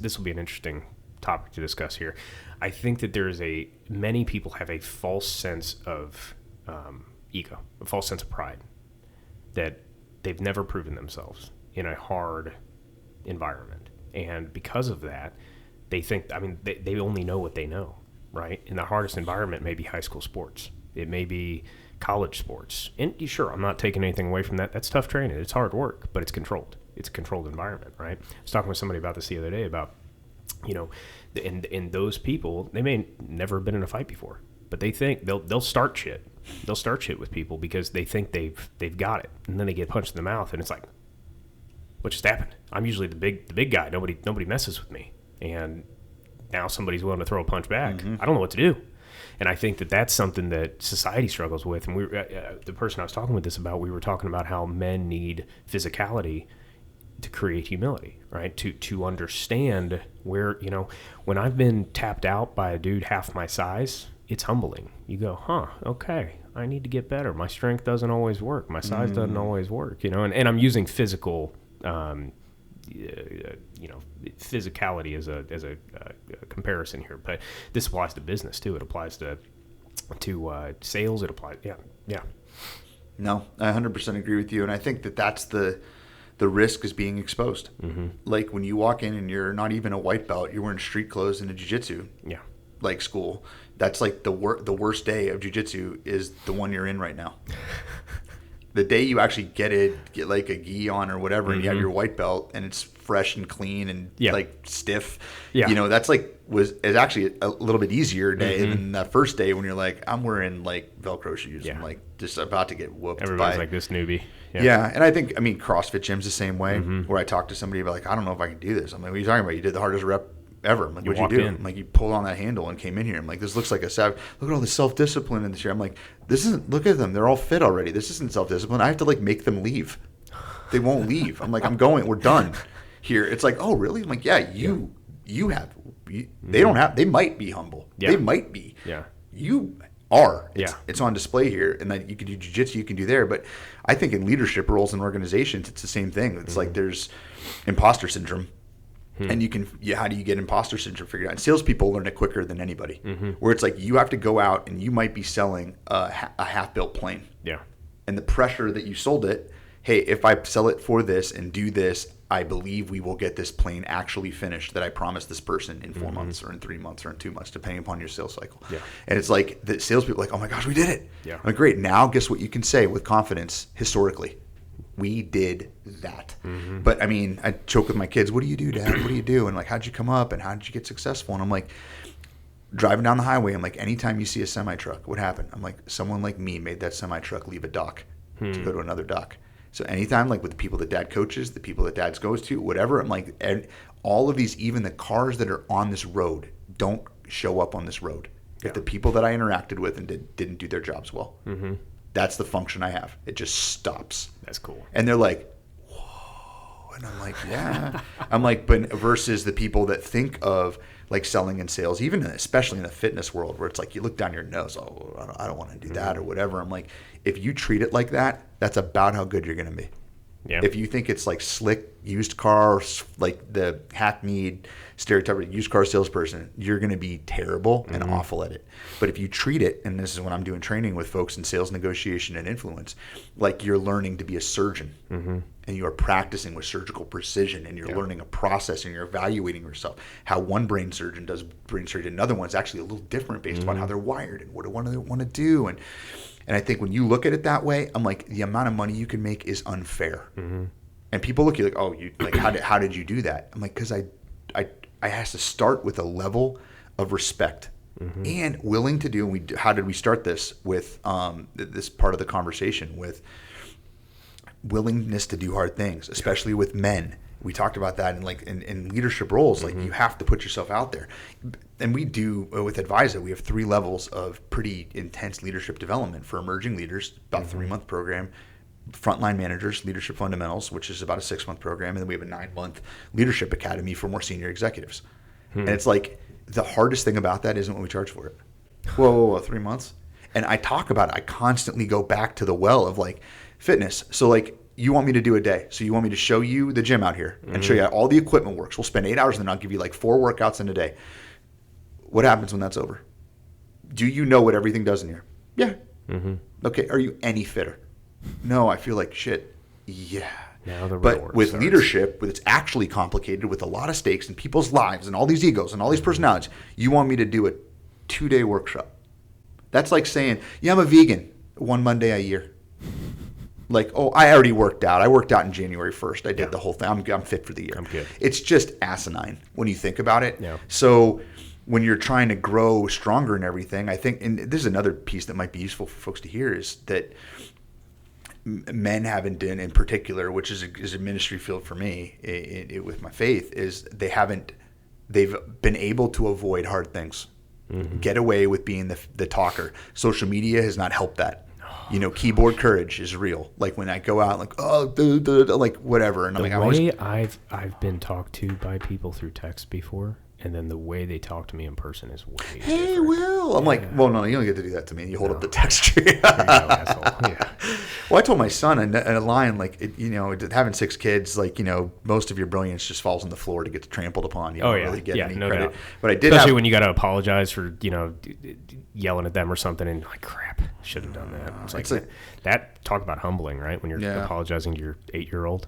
this will be an interesting topic to discuss here. I think that many people have a false sense of ego, a false sense of pride, that they've never proven themselves in a hard environment. And because of that, they think, they only know what they know, right? And the hardest environment may be high school sports. It may be college sports. And sure, I'm not taking anything away from that. That's tough training. It's hard work, but it's controlled. It's a controlled environment, right? I was talking with somebody about this the other day about, and those people, they may never have been in a fight before, but they think they'll start shit. They'll start shit with people because they think they've got it. And then they get punched in the mouth and it's like, what just happened? I'm usually the big guy. Nobody messes with me. And now somebody's willing to throw a punch back. Mm-hmm. I don't know what to do. And I think that that's something that society struggles with. And the person I was talking with this about, we were talking about how men need physicality to create humility, right? To understand where, when I've been tapped out by a dude half my size, it's humbling. You go, okay, I need to get better. My strength doesn't always work. My size doesn't always work, and I'm using physical, physicality as a comparison here, but this applies to business too. It applies to sales. It applies. Yeah. No, I 100% agree with you. And I think that's the risk is being exposed. Mm-hmm. Like when you walk in and you're not even a white belt, you're wearing street clothes in a jiu-jitsu school. That's like the worst day of jiu-jitsu is the one you're in right now. The day you actually get like a gi on or whatever, mm-hmm. and you have your white belt and it's fresh and clean and like stiff, that's is actually a little bit easier day mm-hmm. than that first day when you're like, I'm wearing like Velcro shoes. I'm like just about to get whooped. Everybody's like this newbie. Yeah. And I think, CrossFit gym's the same way mm-hmm. where I talk to somebody about like, I don't know if I can do this. I'm like, what are you talking about? You did the hardest rep ever. I'm like, what'd you do? I'm like, you pulled on that handle and came in here. I'm like, this looks like a savage. Look at all the self-discipline in this year. I'm like, look at them. They're all fit already. This isn't self-discipline. I have to like make them leave. They won't leave. I'm like, we're done here. It's like, oh, really? I'm like, they might be humble. Yeah. They might be. Yeah. You are. It's on display here. And then you can do jiu-jitsu, you can do there. But I think in leadership roles in organizations, it's the same thing. It's mm-hmm. like there's imposter syndrome. And how do you get imposter syndrome figured out? And salespeople learn it quicker than anybody. Mm-hmm. Where it's like you have to go out and you might be selling a half-built plane. Yeah. And the pressure that you sold it, hey, if I sell it for this and do this, I believe we will get this plane actually finished that I promised this person in 4 mm-hmm. months or in 3 months or in 2 months, depending upon your sales cycle. Yeah. And it's like the salespeople are like, oh my gosh, we did it. Yeah. I'm like, great. Now guess what you can say with confidence historically? We did that. Mm-hmm. But I joke with my kids, what do you do, Dad? What do you do? And like, how'd you come up and how did you get successful? And I'm like, driving down the highway, I'm like, anytime you see a semi-truck, what happened? I'm like, someone like me made that semi-truck leave a dock to go to another dock. So anytime, like with the people that Dad coaches, the people that Dad goes to, whatever, I'm like, and all of these, even the cars that are on this road don't show up on this road. If the people that I interacted with and didn't do their jobs well. Mm-hmm. That's the function I have. It just stops. That's cool. And they're like, whoa. And I'm like, yeah. I'm like, but versus the people that think of like selling and sales, even especially in the fitness world where it's like you look down your nose, oh, I don't want to do that or whatever. I'm like, if you treat it like that, that's about how good you're going to be. Yeah. If you think it's like slick used cars, like the hackneyed stereotypical used car salesperson, you're going to be terrible and mm-hmm. awful at it. But if you treat it, and this is when I'm doing training with folks in sales negotiation and influence, like you're learning to be a surgeon mm-hmm. and you are practicing with surgical precision and you're learning a process and you're evaluating yourself. How one brain surgeon does brain surgery, another one's actually a little different based mm-hmm. upon how they're wired and what they want to do. And I think when you look at it that way, I'm like, the amount of money you can make is unfair. Mm-hmm. And people look at you like, oh, you like how did you do that? I'm like, because I has to start with a level of respect mm-hmm. and willing to do. And how did we start this with this part of the conversation with willingness to do hard things, especially with men. We talked about that in leadership roles. Like mm-hmm. you have to put yourself out there. And we do with ADVISA, we have 3 levels of pretty intense leadership development for emerging leaders, about mm-hmm. 3-month program. Frontline managers, leadership fundamentals, which is about a 6-month program. And then we have a 9-month leadership academy for more senior executives. And it's like the hardest thing about that isn't what we charge for it. Whoa, 3 months? And I talk about it. I constantly go back to the well of like fitness. So like, you want me to do a day. So you want me to show you the gym out here and show you how all the equipment works. We'll spend 8 hours and then I'll give you like 4 workouts in a day. What happens when that's over? Do you know what everything does in here? Yeah. Okay. Are you any fitter? No, I feel like shit. Yeah. But with leadership, it's actually complicated with a lot of stakes in people's lives and all these egos and all these personalities. You want me to do a 2-day workshop. That's like saying, yeah, I'm a vegan 1 Monday a year. Like, oh, I already worked out. I worked out in January 1st. I did the whole thing. I'm fit for the year. I'm good. It's just asinine when you think about it. Yeah. So when you're trying to grow stronger and everything, I think, and this is another piece that might be useful for folks to hear, is that men haven't done in particular, which is a ministry field for me with my faith, is they've been able to avoid hard things, get away with being the talker. Social media has not helped that. Keyboard courage is real. Like when I go out, like like whatever, and I'm like, the way I've been talked to by people through text before, and then the way they talk to me in person is way Hey, different. Will. I'm like, well, no, you don't get to do that to me. You hold up the text tree. There you go, asshole. Yeah. Well, I told my son a line like, having 6 kids, like, most of your brilliance just falls on the floor to get trampled upon. You don't really get any credit. Doubt. But I did Especially when you got to apologize for, yelling at them or something, and like, crap, should have done that. It's like that. Talk about humbling, right? When you're apologizing to your 8-year-old.